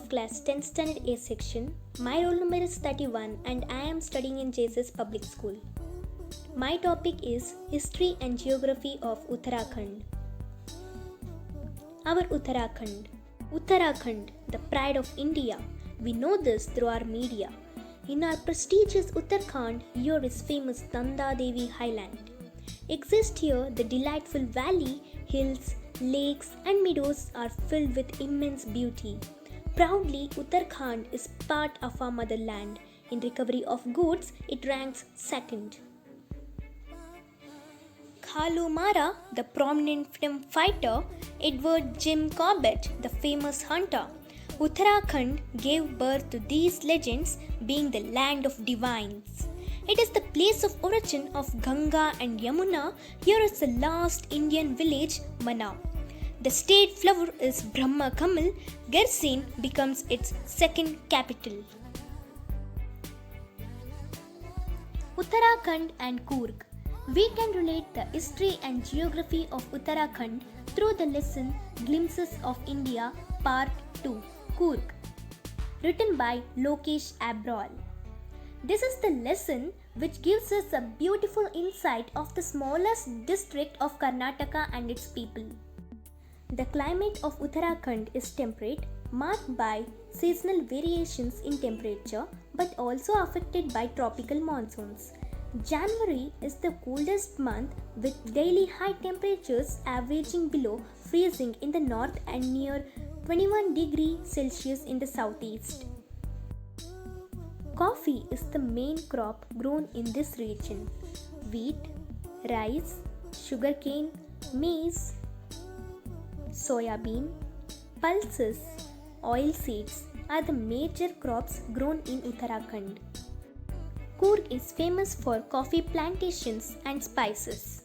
of class 10th standard A section. My roll number is 31 and I am studying in JSS Public School. My topic is History and Geography of Uttarakhand. Our Uttarakhand. Uttarakhand, the pride of India. We know this through our media. In our prestigious Uttarakhand, here is famous Nanda Devi Highland. Exist here the delightful valley, hills, lakes and meadows are filled with immense beauty. Proudly, Uttarakhand is part of our motherland. In recovery of goods, it ranks second. Kalu Mara, the prominent freedom fighter, Edward Jim Corbett, the famous hunter. Uttarakhand gave birth to these legends, being the land of divines. It is the place of origin of Ganga and Yamuna. Here is the last Indian village, Mana. The state flower is Brahma Kamal. Garsen becomes its second capital. Uttarakhand and Coorg. We can relate the history and geography of Uttarakhand through the lesson Glimpses of India Part 2, Coorg, written by Lokesh Abrol. This is the lesson which gives us a beautiful insight of the smallest district of Karnataka and its people. The climate of Uttarakhand is temperate, marked by seasonal variations in temperature but also affected by tropical monsoons. January is the coolest month with daily high temperatures averaging below freezing in the north and near 21 degrees Celsius in the southeast. Coffee is the main crop grown in this region. Wheat, rice, sugarcane, maize, soybean, pulses, oilseeds are the major crops grown in Uttarakhand. Coorg is famous for coffee plantations and spices.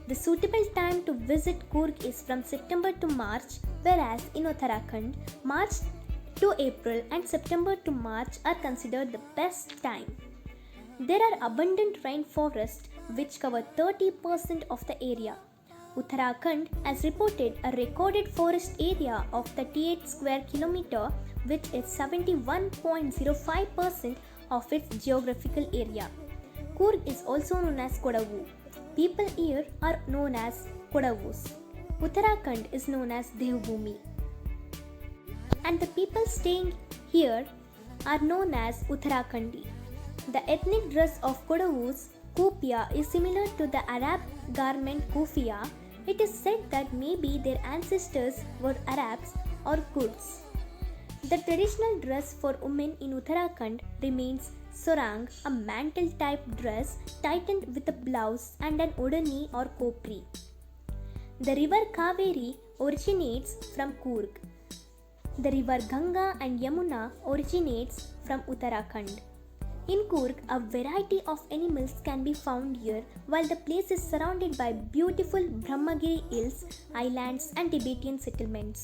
The suitable time to visit Coorg is from September to March, whereas in Uttarakhand, March to April and September to March are considered the best time. There are abundant rainforests which cover 30% of the area. Uttarakhand has reported a recorded forest area of 38 square kilometer, which is 71.05% of its geographical area. Coorg is also known as Kodagu. People here are known as Kodavus. Uttarakhand is known as Devbhumi. And the people staying here are known as Uttarakhandi. The ethnic dress of Kodavus, Kupia, is similar to the Arab garment Kufia. It is said that maybe their ancestors were Arabs or Kurds. The traditional dress for women in Uttarakhand remains sarong, a mantle-type dress tightened with a blouse and an odhani or kopri. The river Kaveri originates from Coorg. The river Ganga and Yamuna originates from Uttarakhand. In Coorg, a variety of animals can be found here, while the place is surrounded by beautiful Brahmagiri hills, islands and Tibetan settlements.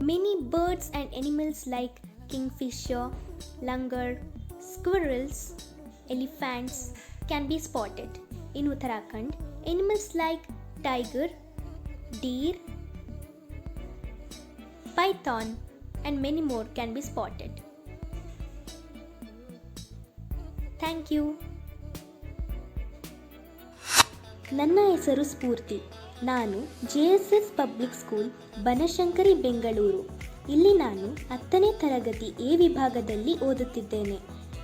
Many birds and animals like kingfisher, langur, squirrels, elephants can be spotted. In Uttarakhand, animals like tiger, deer, python and many more can be spotted. Thank you. ನನ್ನ ಹೆಸರು ಸ್ಫೂರ್ತಿ. ನಾನು JSS public school Banashankari Bengaluru. ಇಲ್ಲಿ ನಾನು 10ನೇ ತರಗತಿ A ವಿಭಾಗದಲ್ಲಿ ಓದುತ್ತಿದ್ದೇನೆ.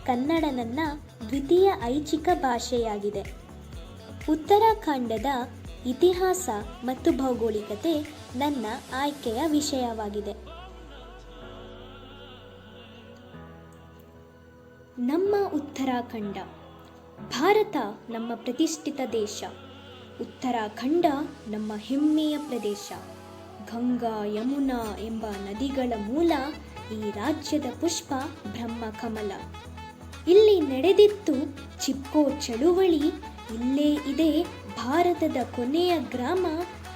ಕನ್ನಡ ನನ್ನ ದ್ವಿತೀಯ ಐಚ್ಛಿಕ ಭಾಷೆಯಾಗಿದೆ. ಉತ್ತರಾಖಂಡದ ಇತಿಹಾಸ ಮತ್ತು ಭೌಗೋಳಿಕತೆ ನನ್ನ ಆಯ್ಕೆಯ ವಿಷಯವಾಗಿದೆ. ನಮ್ಮ ಉತ್ತರಾಖಂಡ. ಭಾರತ ನಮ್ಮ ಪ್ರತಿಷ್ಠಿತ ದೇಶ. ಉತ್ತರಾಖಂಡ ನಮ್ಮ ಹೆಮ್ಮೆಯ ಪ್ರದೇಶ. ಗಂಗಾ ಯಮುನಾ ಎಂಬ ನದಿಗಳ ಮೂಲ. ಈ ರಾಜ್ಯದ ಪುಷ್ಪ ಬ್ರಹ್ಮಕಮಲ. ಇಲ್ಲಿ ನಡೆದಿತ್ತು ಚಿಪ್ಕೋ ಚಳುವಳಿ. ಇಲ್ಲೇ ಇದೆ ಭಾರತದ ಕೊನೆಯ ಗ್ರಾಮ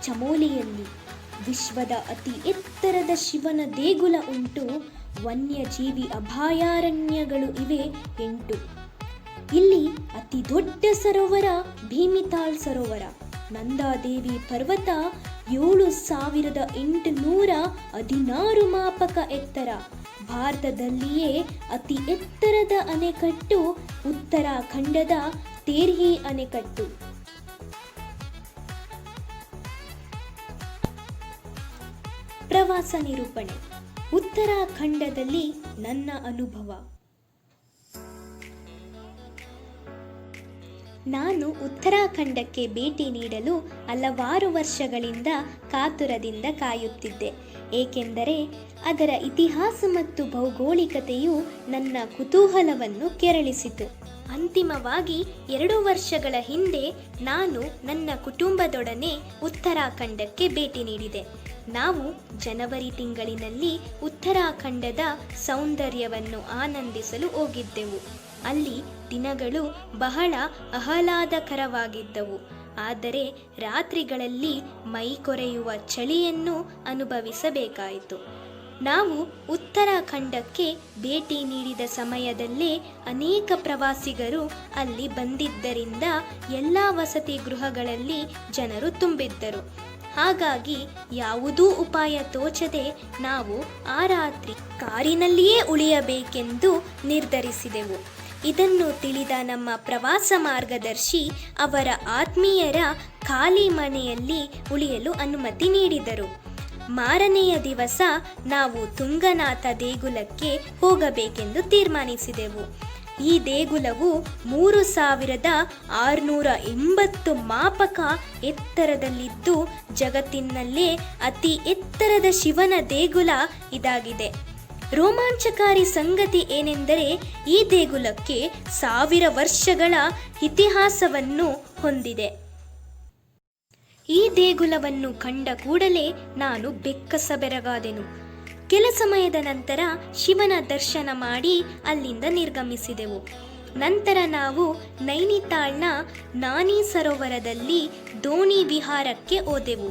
ಚಮೋಲಿಯಲ್ಲಿ. ವಿಶ್ವದ ಅತಿ ಎತ್ತರದ ಶಿವನ ದೇಗುಲ ಉಂಟು. ವನ್ಯಜೀವಿ ಅಭಯಾರಣ್ಯಗಳು ಇವೆ 8. ಇಲ್ಲಿ ಅತಿ ದೊಡ್ಡ ಸರೋವರ ಭೀಮಿತಾಳ್ ಸರೋವರ. ನಂದಾದೇವಿ ಪರ್ವತ 7,816 ಮಾಪಕ ಎತ್ತರ. ಭಾರತದಲ್ಲಿಯೇ ಅತಿ ಎತ್ತರದ ಅಣೆಕಟ್ಟು ಉತ್ತರಾಖಂಡದ ತೇರ್ಹಿ ಅಣೆಕಟ್ಟು. ಪ್ರವಾಸ ನಿರೂಪಣೆ. ಉತ್ತರಾಖಂಡದಲ್ಲಿ ನನ್ನ ಅನುಭವ. ನಾನು ಉತ್ತರಾಖಂಡಕ್ಕೆ ಭೇಟಿ ನೀಡಲು ಹಲವಾರು ವರ್ಷಗಳಿಂದ ಕಾತುರದಿಂದ ಕಾಯುತ್ತಿದ್ದೆ. ಏಕೆಂದರೆ ಅದರ ಇತಿಹಾಸ ಮತ್ತು ಭೌಗೋಳಿಕತೆಯು ನನ್ನ ಕುತೂಹಲವನ್ನು ಕೆರಳಿಸಿತು. ಅಂತಿಮವಾಗಿ 2 ವರ್ಷಗಳ ಹಿಂದೆ ನಾನು ನನ್ನ ಕುಟುಂಬದೊಡನೆ ಉತ್ತರಾಖಂಡಕ್ಕೆ ಭೇಟಿ ನೀಡಿದೆ. ನಾವು ಜನವರಿ ತಿಂಗಳಿನಲ್ಲಿ ಉತ್ತರಾಖಂಡದ ಸೌಂದರ್ಯವನ್ನು ಆನಂದಿಸಲು ಹೋಗಿದ್ದೆವು. ಅಲ್ಲಿ ದಿನಗಳು ಬಹಳ ಆಹ್ಲಾದಕರವಾಗಿದ್ದವು. ಆದರೆ ರಾತ್ರಿಗಳಲ್ಲಿ ಮೈ ಕೊರೆಯುವ ಚಳಿಯನ್ನು ಅನುಭವಿಸಬೇಕಾಯಿತು. ನಾವು ಉತ್ತರಾಖಂಡಕ್ಕೆ ಭೇಟಿ ನೀಡಿದ ಸಮಯದಲ್ಲೇ ಅನೇಕ ಪ್ರವಾಸಿಗರು ಅಲ್ಲಿ ಬಂದಿದ್ದರಿಂದ ಎಲ್ಲ ವಸತಿ ಗೃಹಗಳಲ್ಲಿ ಜನರು ತುಂಬಿದ್ದರು. ಹಾಗಾಗಿ ಯಾವುದೂ ಉಪಾಯ ತೋಚದೆ ನಾವು ಆ ರಾತ್ರಿ ಕಾರಿನಲ್ಲಿಯೇ ಉಳಿಯಬೇಕೆಂದು ನಿರ್ಧರಿಸಿದೆವು. ಇದನ್ನು ತಿಳಿದ ನಮ್ಮ ಪ್ರವಾಸ ಮಾರ್ಗದರ್ಶಿ ಅವರ ಆತ್ಮೀಯರ ಖಾಲಿ ಮನೆಯಲ್ಲಿ ಉಳಿಯಲು ಅನುಮತಿ ನೀಡಿದರು. ಮಾರನೆಯ ದಿವಸ ನಾವು ತುಂಗನಾಥ ದೇಗುಲಕ್ಕೆ ಹೋಗಬೇಕೆಂದು ತೀರ್ಮಾನಿಸಿದೆವು. ಈ ದೇಗುಲವು 3,680 ಮಾಪಕ ಎತ್ತರದಲ್ಲಿದ್ದು ಜಗತ್ತಿನಲ್ಲೇ ಅತಿ ಎತ್ತರದ ಶಿವನ ದೇಗುಲ ಇದಾಗಿದೆ. ರೋಮಾಂಚಕಾರಿ ಸಂಗತಿ ಏನೆಂದರೆ ಈ ದೇಗುಲಕ್ಕೆ 1000 ವರ್ಷಗಳ ಇತಿಹಾಸವನ್ನು ಹೊಂದಿದೆ. ಈ ದೇಗುಲವನ್ನು ಕಂಡ ಕೂಡಲೇ ನಾನು ಬೆಕ್ಕಸಬೆರಗಾದೆನು. ಕೆಲ ಸಮಯದ ನಂತರ ಶಿವನ ದರ್ಶನ ಮಾಡಿ ಅಲ್ಲಿಂದ ನಿರ್ಗಮಿಸಿದೆವು. ನಂತರ ನಾವು ನೈನಿತಾಳ್ನ ನಾನಿ ಸರೋವರದಲ್ಲಿ ದೋಣಿ ವಿಹಾರಕ್ಕೆ ಹೋದೆವು.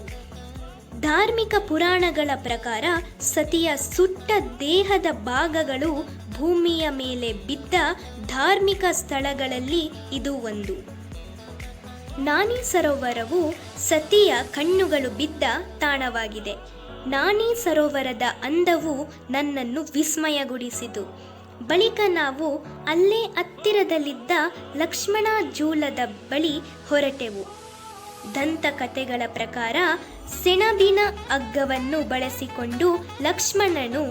ಧಾರ್ಮಿಕ ಪುರಾಣಗಳ ಪ್ರಕಾರ ಸತಿಯ ಸುಟ್ಟ ದೇಹದ ಭಾಗಗಳು ಭೂಮಿಯ ಮೇಲೆ ಬಿದ್ದ ಧಾರ್ಮಿಕ ಸ್ಥಳಗಳಲ್ಲಿ ಇದು ಒಂದು. ನಾನಿ ಸರೋವರವು ಸತಿಯ ಕಣ್ಣುಗಳು ಬಿದ್ದ ತಾಣವಾಗಿದೆ. ನಾನಿ ಸರೋವರದ ಅಂದವು ನನ್ನನ್ನು ವಿಸ್ಮಯಗೊಳಿಸಿತು. ಬಳಿಕ ನಾವು ಅಲ್ಲೇ ಹತ್ತಿರದಲ್ಲಿದ್ದ ಲಕ್ಷ್ಮಣ ಜೂಲದ ಬಳಿ ಹೊರಟೆವು. ದಂತಕಥೆಗಳ ಪ್ರಕಾರ ಸೆಣಬಿನ ಹಗ್ಗವನ್ನು ಬಳಸಿಕೊಂಡು ಲಕ್ಷ್ಮಣನು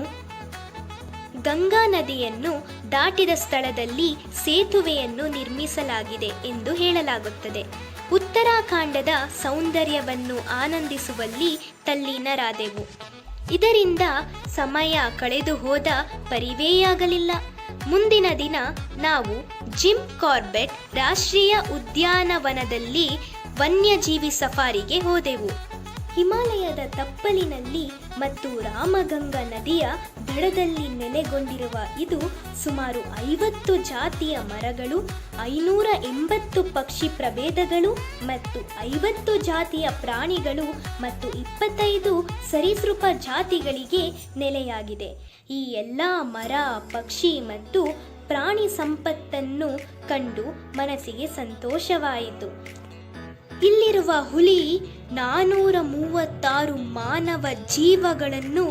ಗಂಗಾ ನದಿಯನ್ನು ದಾಟಿದ ಸ್ಥಳದಲ್ಲಿ ಸೇತುವೆಯನ್ನು ನಿರ್ಮಿಸಲಾಗಿದೆ ಎಂದು ಹೇಳಲಾಗುತ್ತದೆ. ಉತ್ತರಾಖಂಡದ ಸೌಂದರ್ಯವನ್ನು ಆನಂದಿಸುವಲ್ಲಿ ತಲ್ಲೀನರಾದೆವು. ಇದರಿಂದ ಸಮಯ ಕಳೆದು ಹೋದ ಪರಿವೇಯಾಗಲಿಲ್ಲ. ಮುಂದಿನ ದಿನ ನಾವು ಜಿಮ್ ಕಾರ್ಬೆಟ್ ರಾಷ್ಟ್ರೀಯ ಉದ್ಯಾನವನದಲ್ಲಿ ವನ್ಯಜೀವಿ ಸಫಾರಿಗೆ ಹೋದೆವು. ಹಿಮಾಲಯದ ತಪ್ಪಲಿನಲ್ಲಿ ಮತ್ತು ರಾಮಗಂಗಾ ನದಿಯ ದಡದಲ್ಲಿ ನೆಲೆಗೊಂಡಿರುವ ಇದು ಸುಮಾರು 50 ಜಾತಿಯ ಮರಗಳು, 580 ಪಕ್ಷಿ ಪ್ರಭೇದಗಳು ಮತ್ತು 50 ಜಾತಿಯ ಪ್ರಾಣಿಗಳು ಮತ್ತು 25 ಸರೀಸೃಪ ಜಾತಿಗಳಿಗೆ ನೆಲೆಯಾಗಿದೆ. ಈ ಎಲ್ಲ ಮರ, ಪಕ್ಷಿ ಮತ್ತು ಪ್ರಾಣಿ ಸಂಪತ್ತನ್ನು ಕಂಡು ಮನಸ್ಸಿಗೆ ಸಂತೋಷವಾಯಿತು. ಇಲ್ಲಿರುವ ಹುಲಿ 436 ಮಾನವ ಜೀವಗಳನ್ನು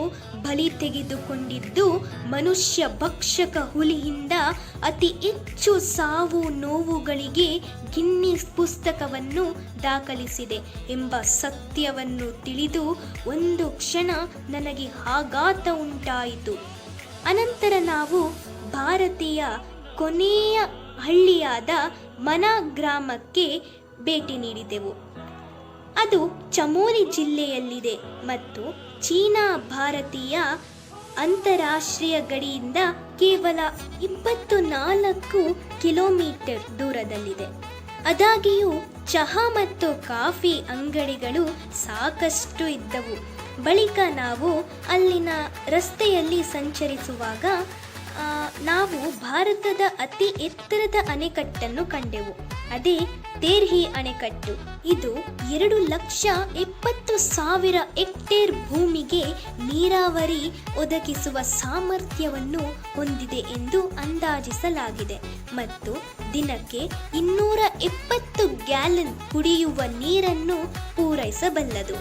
ಬಲಿ ತೆಗೆದುಕೊಂಡಿದ್ದು ಮನುಷ್ಯ ಭಕ್ಷಕ ಹುಲಿಯಿಂದ ಅತಿ ಹೆಚ್ಚು ಸಾವು ನೋವುಗಳಿಗೆ ಗಿನ್ನಿಸ್ ಪುಸ್ತಕವನ್ನು ದಾಖಲಿಸಿದೆ ಎಂಬ ಸತ್ಯವನ್ನು ತಿಳಿದು ಒಂದು ಕ್ಷಣ ನನಗೆ ಆಘಾತ ಉಂಟಾಯಿತು. ಅನಂತರ ನಾವು ಭಾರತೀಯ ಕೊನೆಯ ಹಳ್ಳಿಯಾದ ಮನಾ ಗ್ರಾಮಕ್ಕೆ ಭೇಟಿ ನೀಡಿದೆವು. ಅದು ಚಮೋಲಿ ಜಿಲ್ಲೆಯಲ್ಲಿದೆ ಮತ್ತು ಚೀನಾ ಭಾರತೀಯ ಅಂತಾರಾಷ್ಟ್ರೀಯ ಗಡಿಯಿಂದ ಕೇವಲ 24 ಕಿಲೋಮೀಟರ್ ದೂರದಲ್ಲಿದೆ. ಆದಾಗ್ಯೂ ಚಹಾ ಮತ್ತು ಕಾಫಿ ಅಂಗಡಿಗಳು ಸಾಕಷ್ಟು ಇದ್ದವು. ಬಳಿಕ ನಾವು ಅಲ್ಲಿನ ರಸ್ತೆಯಲ್ಲಿ ಸಂಚರಿಸುವಾಗ ನಾವು ಭಾರತದ ಅತಿ ಎತ್ತರದ ಅಣೆಕಟ್ಟನ್ನು ಕಂಡೆವು. ಅದೇ ತೇರ್ಹಿ ಅಣೆಕಟ್ಟು. ಇದು 2,70,000 ಹೆಕ್ಟೇರ್ ಭೂಮಿಗೆ ನೀರಾವರಿ ಒದಗಿಸುವ ಸಾಮರ್ಥ್ಯವನ್ನು ಹೊಂದಿದೆ ಎಂದು ಅಂದಾಜಿಸಲಾಗಿದೆ ಮತ್ತು ದಿನಕ್ಕೆ 270 ಗ್ಯಾಲನ್ ಕುಡಿಯುವ ನೀರನ್ನು ಪೂರೈಸಬಲ್ಲದು.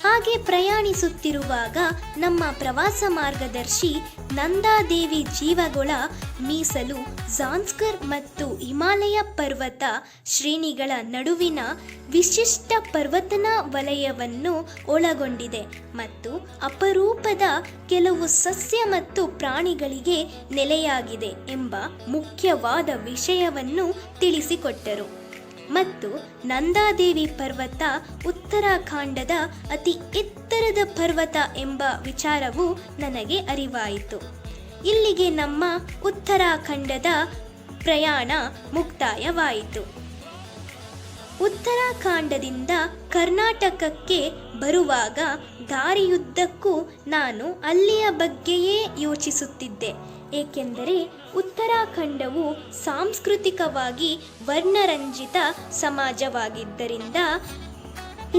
ಹಾಗೆ ಪ್ರಯಾಣಿಸುತ್ತಿರುವಾಗ ನಮ್ಮ ಪ್ರವಾಸ ಮಾರ್ಗದರ್ಶಿ ನಂದಾದೇವಿ ಜೀವಗೊಳ ಮೀಸಲು ಜಾನ್ಸ್ಕರ್ ಮತ್ತು ಹಿಮಾಲಯ ಪರ್ವತ ಶ್ರೇಣಿಗಳ ನಡುವಿನ ವಿಶಿಷ್ಟ ಪರ್ವತನ ವಲಯವನ್ನು ಒಳಗೊಂಡಿದೆ ಮತ್ತು ಅಪರೂಪದ ಕೆಲವು ಸಸ್ಯ ಮತ್ತು ಪ್ರಾಣಿಗಳಿಗೆ ನೆಲೆಯಾಗಿದೆ ಎಂಬ ಮುಖ್ಯವಾದ ವಿಷಯವನ್ನು ತಿಳಿಸಿಕೊಟ್ಟರು. ಮತ್ತು ನಂದಾದೇವಿ ಪರ್ವತ ಉತ್ತರಾಖಂಡದ ಅತಿ ಎತ್ತರದ ಪರ್ವತ ಎಂಬ ವಿಚಾರವು ನನಗೆ ಅರಿವಾಯಿತು. ಇಲ್ಲಿಗೆ ನಮ್ಮ ಉತ್ತರಾಖಂಡದ ಪ್ರಯಾಣ ಮುಕ್ತಾಯವಾಯಿತು. ಉತ್ತರಾಖಂಡದಿಂದ ಕರ್ನಾಟಕಕ್ಕೆ ಬರುವಾಗ ದಾರಿಯುದ್ದಕ್ಕೂ ನಾನು ಅಲ್ಲಿಯ ಬಗ್ಗೆಯೇ ಯೋಚಿಸುತ್ತಿದ್ದೆ. ಏಕೆಂದರೆ ಉತ್ತರಾಖಂಡವು ಸಾಂಸ್ಕೃತಿಕವಾಗಿ ವರ್ಣರಂಜಿತ ಸಮಾಜವಾಗಿದ್ದರಿಂದ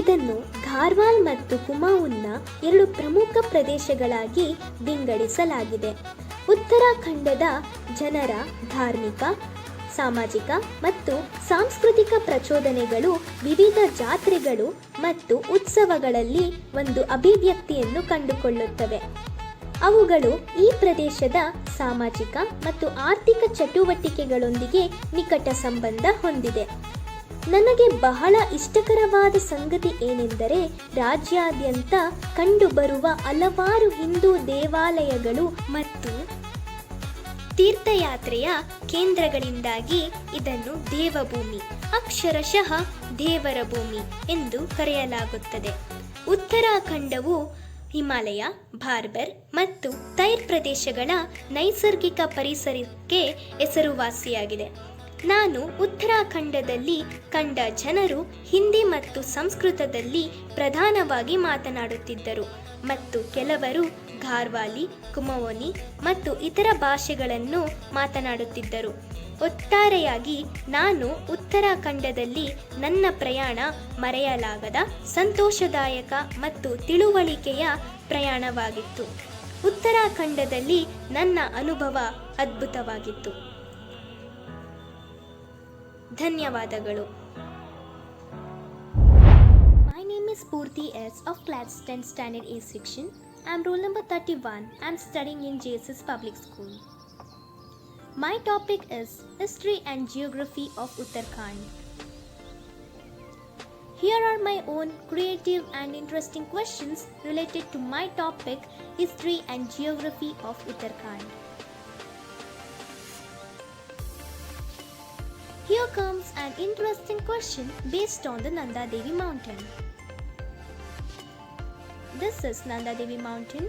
ಇದನ್ನು ಘಾರ್ವಾಲ್ ಮತ್ತು ಕುಮಾವೂನ್ನ 2 ಪ್ರಮುಖ ಪ್ರದೇಶಗಳಾಗಿ ವಿಂಗಡಿಸಲಾಗಿದೆ. ಉತ್ತರಾಖಂಡದ ಜನರ ಧಾರ್ಮಿಕ, ಸಾಮಾಜಿಕ ಮತ್ತು ಸಾಂಸ್ಕೃತಿಕ ಪ್ರಚೋದನೆಗಳು ವಿವಿಧ ಜಾತ್ರೆಗಳು ಮತ್ತು ಉತ್ಸವಗಳಲ್ಲಿ ಒಂದು ಅಭಿವ್ಯಕ್ತಿಯನ್ನು ಕಂಡುಕೊಳ್ಳುತ್ತವೆ. ಅವುಗಳು ಈ ಪ್ರದೇಶದ ಸಾಮಾಜಿಕ ಮತ್ತು ಆರ್ಥಿಕ ಚಟುವಟಿಕೆಗಳೊಂದಿಗೆ ನಿಕಟ ಸಂಬಂಧ ಹೊಂದಿದೆ. ನನಗೆ ಬಹಳ ಇಷ್ಟಕರವಾದ ಸಂಗತಿ ಏನೆಂದರೆ ರಾಜ್ಯಾದ್ಯಂತ ಕಂಡುಬರುವ ಹಲವಾರು ಹಿಂದೂ ದೇವಾಲಯಗಳು ಮತ್ತು ತೀರ್ಥಯಾತ್ರೆಯ ಕೇಂದ್ರಗಳಿಂದಾಗಿ ಇದನ್ನು ದೇವಭೂಮಿ, ಅಕ್ಷರಶಃ ದೇವರ ಭೂಮಿ ಎಂದು ಕರೆಯಲಾಗುತ್ತದೆ. ಉತ್ತರಾಖಂಡವು ಹಿಮಾಲಯ, ಬಾರ್ಬರ್ ಮತ್ತು ತೈರ್ ಪ್ರದೇಶಗಳ ನೈಸರ್ಗಿಕ ಪರಿಸರಕ್ಕೆ ಹೆಸರುವಾಸಿಯಾಗಿದೆ. ನಾನು ಉತ್ತರಾಖಂಡದಲ್ಲಿ ಕಂಡ ಜನರು ಹಿಂದಿ ಮತ್ತು ಸಂಸ್ಕೃತದಲ್ಲಿ ಪ್ರಧಾನವಾಗಿ ಮಾತನಾಡುತ್ತಿದ್ದರು ಮತ್ತು ಕೆಲವರು ಘಾರ್ವಾಲಿ, ಕುಮವೋನಿ ಮತ್ತು ಇತರ ಭಾಷೆಗಳನ್ನು ಮಾತನಾಡುತ್ತಿದ್ದರು. ಒಟ್ಟಾರೆಯಾಗಿ ನಾನು ಉತ್ತರಾಖಂಡದಲ್ಲಿ ನನ್ನ ಪ್ರಯಾಣ ಮರೆಯಲಾಗದ, ಸಂತೋಷದಾಯಕ ಮತ್ತು ತಿಳುವಳಿಕೆಯ ಪ್ರಯಾಣವಾಗಿತ್ತು. ಉತ್ತರಾಖಂಡದಲ್ಲಿ ನನ್ನ ಅನುಭವ ಅದ್ಭುತವಾಗಿತ್ತು. ಧನ್ಯವಾದಗಳು. My name is Purti S of class 10 standard A section. I am roll number 31. I am studying in JSS Public School. My topic is History and Geography of Uttarakhand. Here are my own creative and interesting questions related to my topic History and Geography of Uttarakhand. Here comes an interesting question based on the Nanda Devi mountain. This is Nanda Devi mountain.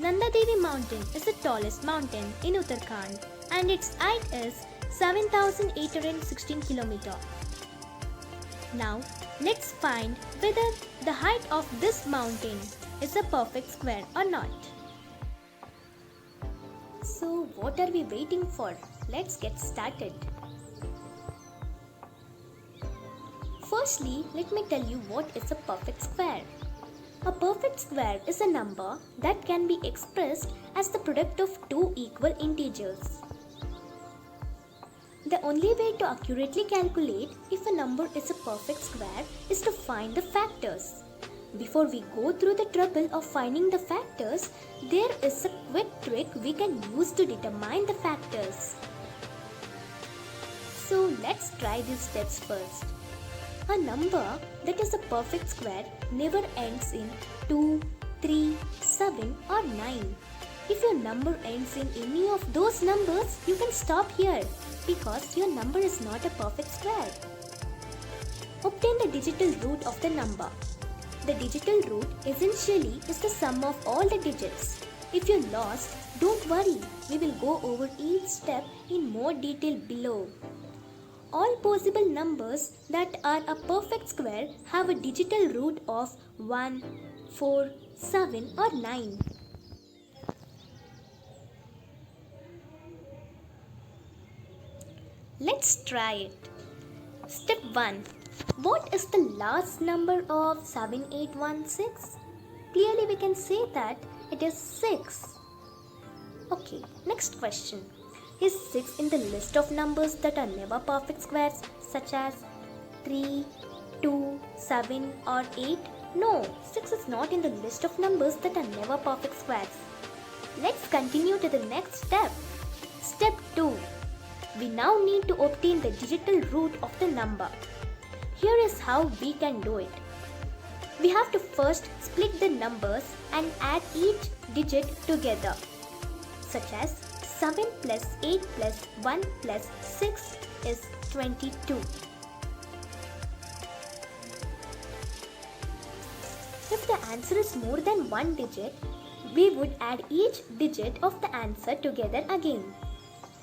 Nanda Devi mountain is the tallest mountain in Uttarakhand and its height is 7,816 km. Now let's find whether the height of this mountain is a perfect square or not. So what are we waiting for? Let's get started. Firstly, let me tell you what is a perfect square. A perfect square is a number that can be expressed as the product of two equal integers. The only way to accurately calculate if a number is a perfect square is to find the factors. Before we go through the trouble of finding the factors, there is a quick trick we can use to determine the factors. So let's try these steps first. A number that is a perfect square never ends in 2, 3, 7 or 9. If your number ends in any of those numbers, you can stop here because your number is not a perfect square. Obtain the digital root of the number. The digital root essentially is the sum of all the digits. If you lost, don't worry, we will go over each step in more detail below. All possible numbers that are a perfect square have a digital root of 1, 4, 7 or 9. Let's try it. Step 1. What is the last number of 7816? Clearly we can say that it is 6. Okay, next question. Is 6 in the list of numbers that are never perfect squares such as 3, 2, 7 or 8? No, 6 is not in the list of numbers that are never perfect squares. Let's continue to the next step. Step 2. We now need to obtain the digital root of the number. Here is how we can do it. We have to first split the numbers and add each digit together, such as 7 plus 8 plus 1 plus 6 is 22. If the answer is more than one digit, we would add each digit of the answer together again.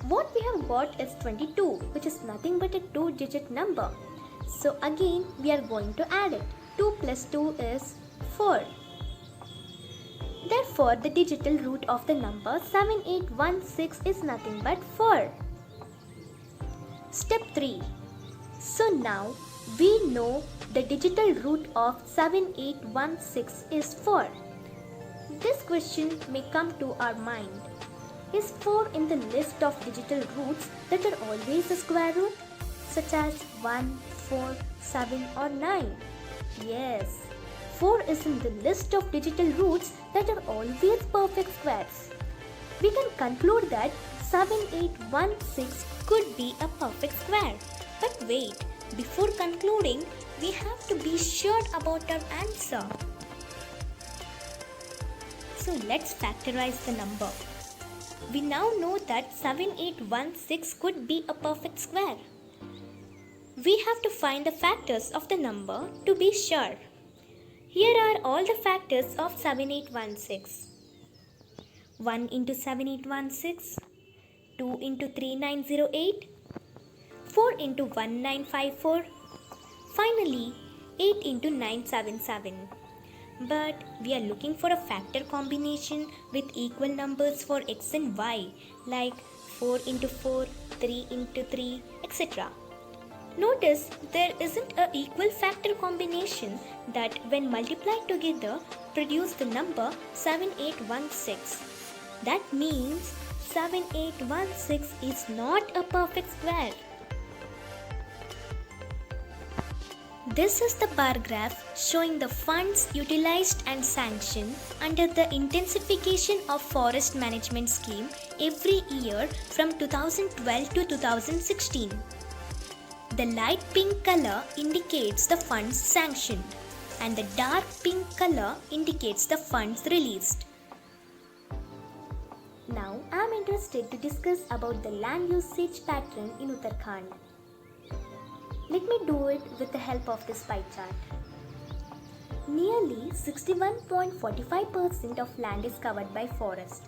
What we have got is 22, which is nothing but a 2-digit number. So again we are going to add it. 2 plus 2 is 4. Therefore, the digital root of the number 7816 is nothing but 4. Step 3. So now we know the digital root of 7816 is 4. This question may come to our mind. Is 4 in the list of digital roots that are always a square root, such as 1, 4, 7 or 9? Yes, 4 is in the list of digital roots that are always perfect squares. We can conclude that 7816 could be a perfect square. But wait, before concluding, we have to be sure about our answer. So let's factorize the number. We now know that 7816 could be a perfect square. We have to find the factors of the number to be sure. Here are all the factors of 7816. 1 into 7816, 2 into 3908, 4 into 1954, finally 8 into 977. But we are looking for a factor combination with equal numbers for x and y, like 4 into 4, 3 into 3, etc. Notice there isn't an equal factor combination that when multiplied together produce the number 7816. That means 7816 is not a perfect square. This is the bar graph showing the funds utilized and sanctioned under the Intensification of Forest Management Scheme every year from 2012 to 2016. The light pink color indicates the funds sanctioned and the dark pink color indicates the funds released. Now I am interested to discuss about the land usage pattern in Uttarakhand. Let me do it with the help of this pie chart. Nearly 61.45% of land is covered by forest.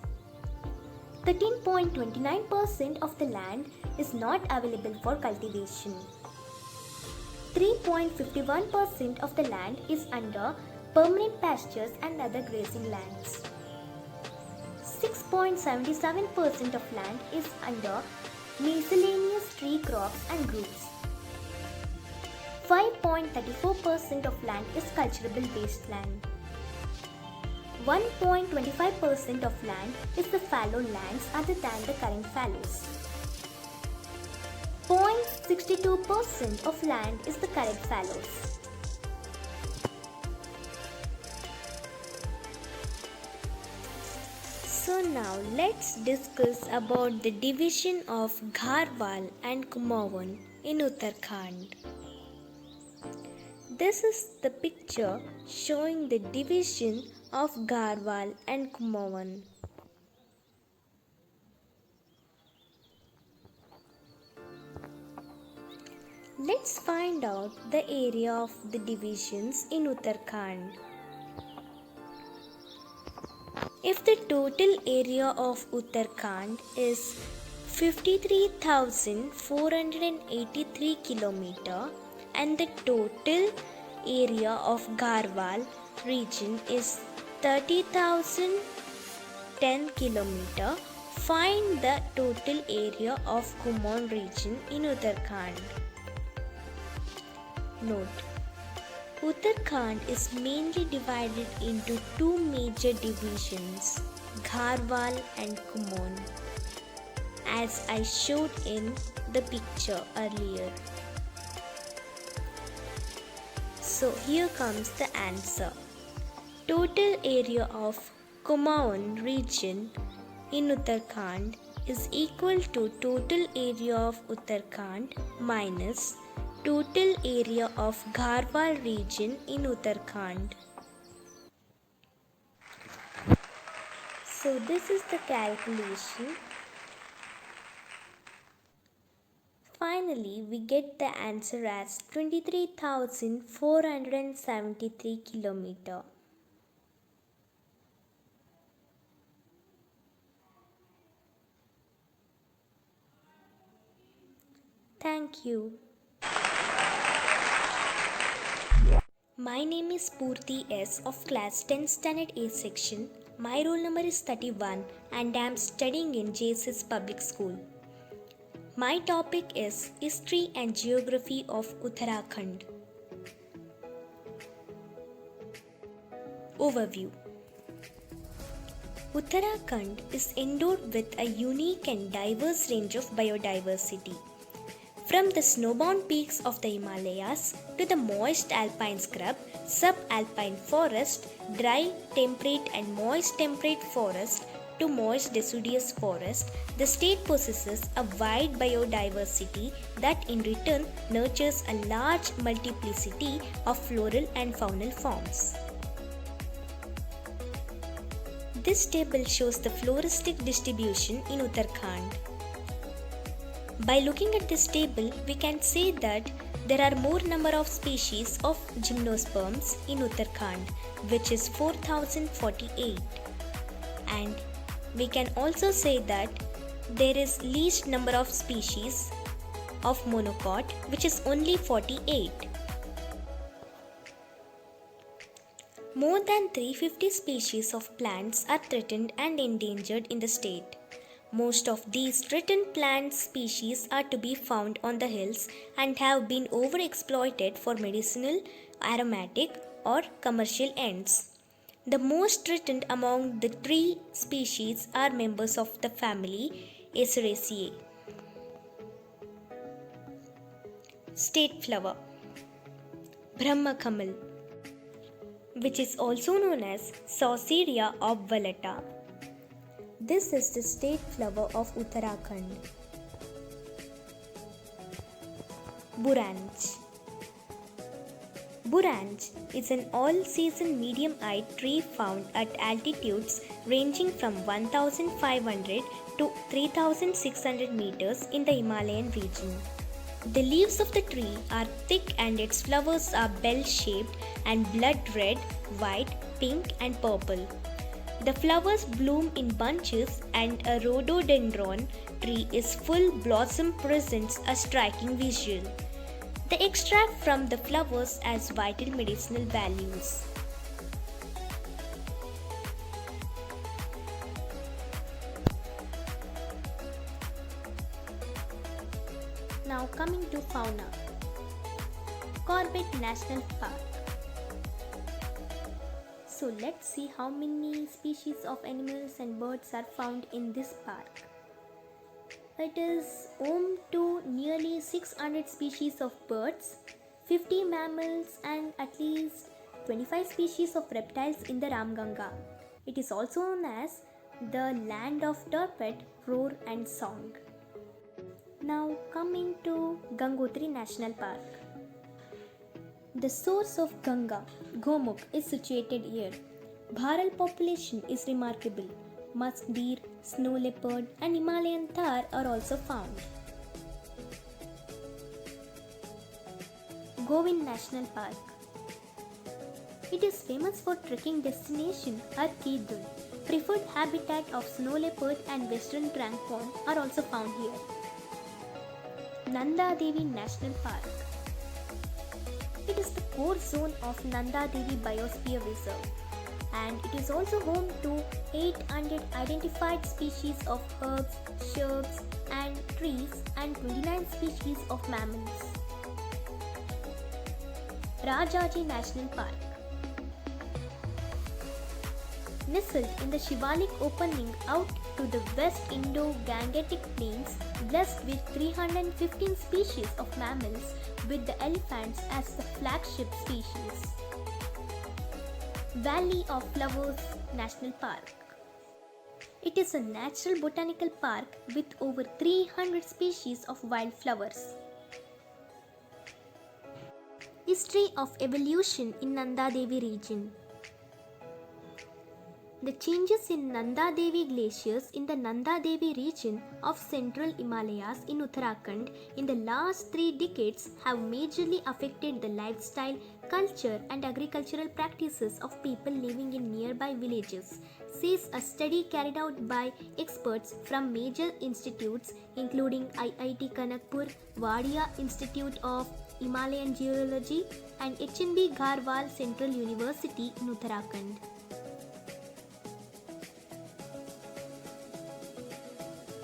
13.29% of the land is not available for cultivation. 3.51% of the land is under permanent pastures and other grazing lands. 6.77% of land is under miscellaneous tree crops and groups. 5.34% of land is cultivable wasteland. 1.25% of land is the fallow lands other than the current fallows. 0.62% of land is the current fallows. So now let's discuss about the division of Garhwal and Kumaon in Uttarakhand. This is the picture showing the division of Garhwal and Kumaon. Let's find out the area of the divisions in Uttarakhand. If the total area of Uttarakhand is 53,483 km and the total area of Garhwal region is 30,010 km, Find the total area of Kumaon region in Uttarakhand. Note: Uttarakhand is mainly divided into two major divisions, Garhwal and Kumaon, as I showed in the picture earlier. So here comes the answer. Total area of Kumaon region in Uttarakhand is equal to total area of Uttarakhand minus total area of Garhwal region in Uttarakhand. So this is the calculation. Finally, we get the answer as 23,473 km. Thank you. My name is Purti S of class 10 standard A section. My roll number is 31 and I am studying in JSS Public School. My topic is History and Geography of Uttarakhand. Overview. Uttarakhand is endowed with a unique and diverse range of biodiversity. From the snowbound peaks of the Himalayas to the moist alpine scrub, subalpine forest, dry, temperate and moist temperate forest to moist deciduous forest, the state possesses a wide biodiversity that in return nurtures a large multiplicity of floral and faunal forms. This table shows the floristic distribution in Uttarakhand. By looking at this table, we can say that there are more number of species of gymnosperms in Uttarakhand, which is 4048. And we can also say that there is least number of species of monocot, which is only 48. More than 350 species of plants are threatened and endangered in the state. Most of these threatened plant species are to be found on the hills and have been overexploited for medicinal, aromatic, or commercial ends. The most threatened among the tree species are members of the family Aceraceae. State flower Brahmakamal, which is also known as Sauceria obvalata. This is the state flower of Uttarakhand. Buranj. Buranj is an all-season medium-height tree found at altitudes ranging from 1,500 to 3,600 meters in the Himalayan region. The leaves of the tree are thick and its flowers are bell-shaped and blood red, white, pink and purple. The flowers bloom in bunches and a rhododendron tree is full blossom presents a striking visual. The extract from the flowers has vital medicinal values. Now coming to fauna. Corbett National Park. So let's see how many species of animals and birds are found in this park. It is home to nearly 600 species of birds, 50 mammals and at least 25 species of reptiles in the Ramganga. It is also known as the land of turpet, roar and song. Now coming to Gangotri National Park. The source of Ganga, Gomukh, is situated here. Bharal population is remarkable. Musk deer, snow leopard and Himalayan thar are also found. Govind National Park. It is famous for trekking destination at Kedul. Preferred habitat of snow leopard and western trunk fawn are also found here. Nanda Devi National Park. It is the core zone of Nanda Devi Biosphere Reserve. and it is also home to 800 identified species of herbs, shrubs and trees and 29 species of mammals. Rajaji National Park. Nestled in the Shivalik opening out to the West Indo-Gangetic Plains, blessed with 315 species of mammals, with the elephants as the flagship species. Valley of Flowers National Park. It is a natural botanical park with over 300 species of wildflowers. History of evolution in Nanda Devi region. The changes in Nanda Devi glaciers in the Nanda Devi region of central Himalayas in Uttarakhand in the last 3 decades have majorly affected the lifestyle, culture and agricultural practices of people living in nearby villages, says a study carried out by experts from major institutes including IIT Kanakpur, Wadia Institute of Himalayan Geology and HNB Garhwal Central University in Uttarakhand.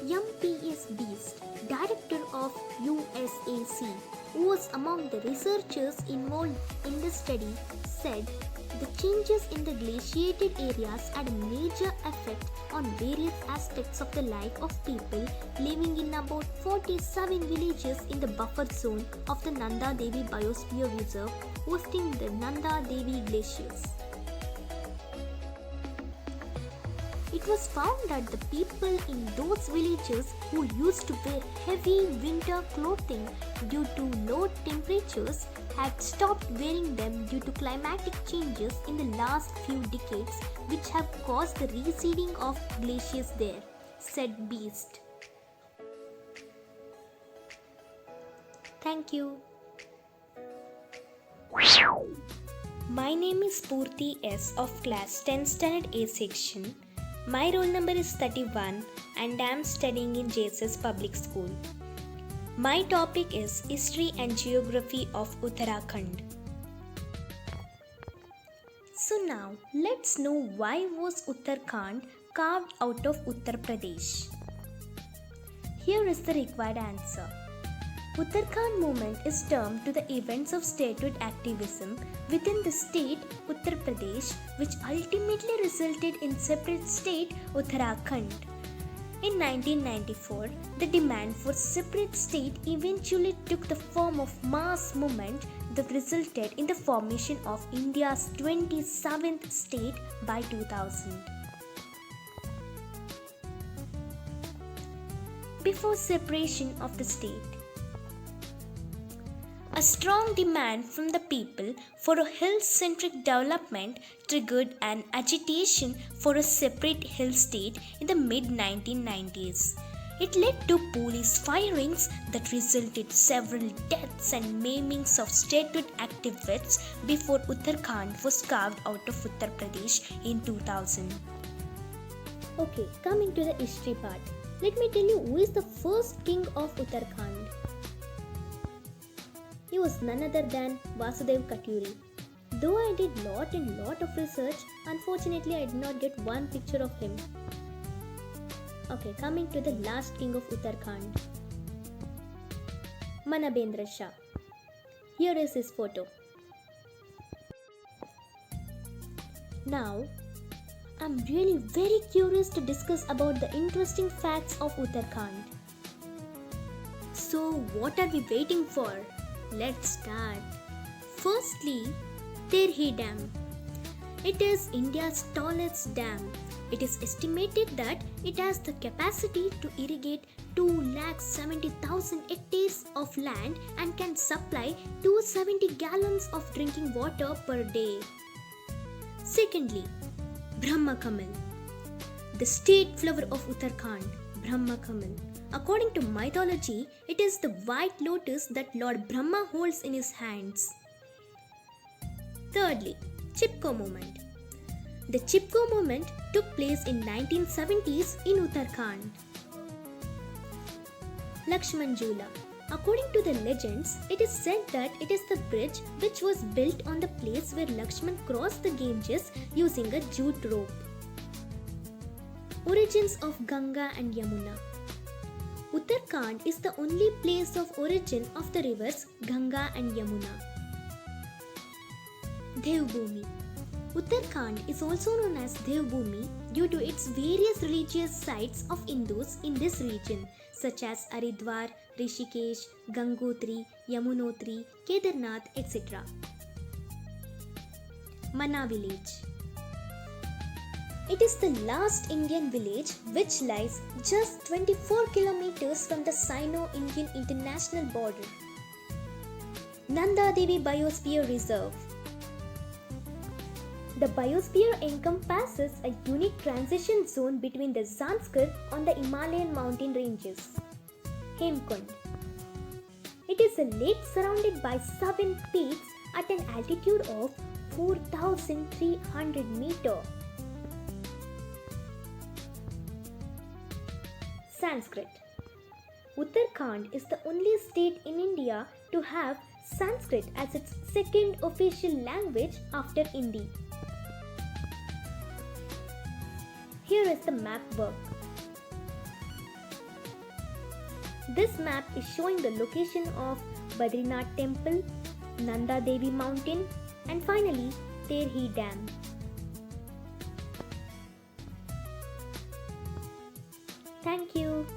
M.P.S. Beast, director of USAC, who was among the researchers involved in the study, said the changes in the glaciated areas had a major effect on various aspects of the life of people living in about 47 villages in the buffer zone of the Nanda Devi Biosphere Reserve hosting the Nanda Devi glaciers. It was found that the people in those villages who used to wear heavy winter clothing due to low temperatures had stopped wearing them due to climatic changes in the last few decades, which have caused the receding of glaciers there, said Beast. Thank you. My name is Purti S of class 10 standard A section. My roll number is 31 and I am studying in JSS Public School. My topic is History and Geography of Uttarakhand. So now let's know why was Uttarakhand carved out of Uttar Pradesh. Here is the required answer. Uttarakhand movement is termed to the events of statehood activism within the state Uttar Pradesh, which ultimately resulted in separate state Uttarakhand. In 1994, the demand for separate state eventually took the form of mass movement that resulted in the formation of India's 27th state by 2000. Before separation of the state, a strong demand from the people for a hill-centric development triggered an agitation for a separate hill state in the mid-1990s. It led to police firings that resulted several deaths and maimings of statehood activists before Uttarakhand was carved out of Uttar Pradesh in 2000. Okay, coming to the history part. Let me tell you who is the first king of Uttarakhand. He was none other than Vasudev Katuri. Though I did lot of research, unfortunately I did not get one picture of him. Okay, coming to the last king of Uttarakhand, Manabendra Shah. Here is his photo. Now, I'm really very curious to discuss about the interesting facts of Uttarakhand. So, what are we waiting for? Let's start. Firstly, Terhi Dam. It is India's tallest dam. It is estimated that it has the capacity to irrigate 270,000 hectares of land and can supply 270 gallons of drinking water per day. Secondly, Brahma Kamal. The state flower of Uttarakhand, Brahma Kamal. According to mythology, it is the white lotus that Lord Brahma holds in his hands. Thirdly, Chipko movement. The Chipko movement took place in 1970s in Uttarakhand. Lakshman Jhula. According to the legends, it is said that it is the bridge which was built on the place where Lakshman crossed the Ganges using a jute rope. Origins of Ganga and Yamuna. Uttarakhand is the only place of origin of the rivers Ganga and Yamuna. Devbhoomi. Uttarakhand is also known as Devbhoomi due to its various religious sites of Hindus in this region, such as Haridwar, Rishikesh, Gangotri, Yamunotri, Kedarnath, etc. Manna village. It is the last Indian village which lies just 24 kilometers from the Sino-Indian international border. Nanda Devi Biosphere Reserve. The biosphere encompasses a unique transition zone between the Zanskar on the Himalayan mountain ranges. Hemkund. It is a lake surrounded by 7 peaks at an altitude of 4,300 meters. Sanskrit. Uttarakhand is the only state in India to have Sanskrit as its second official language after Hindi. Here is the map work. This map is showing the location of Badrinath Temple, Nanda Devi Mountain, and finally Terhi Dam. Thank you.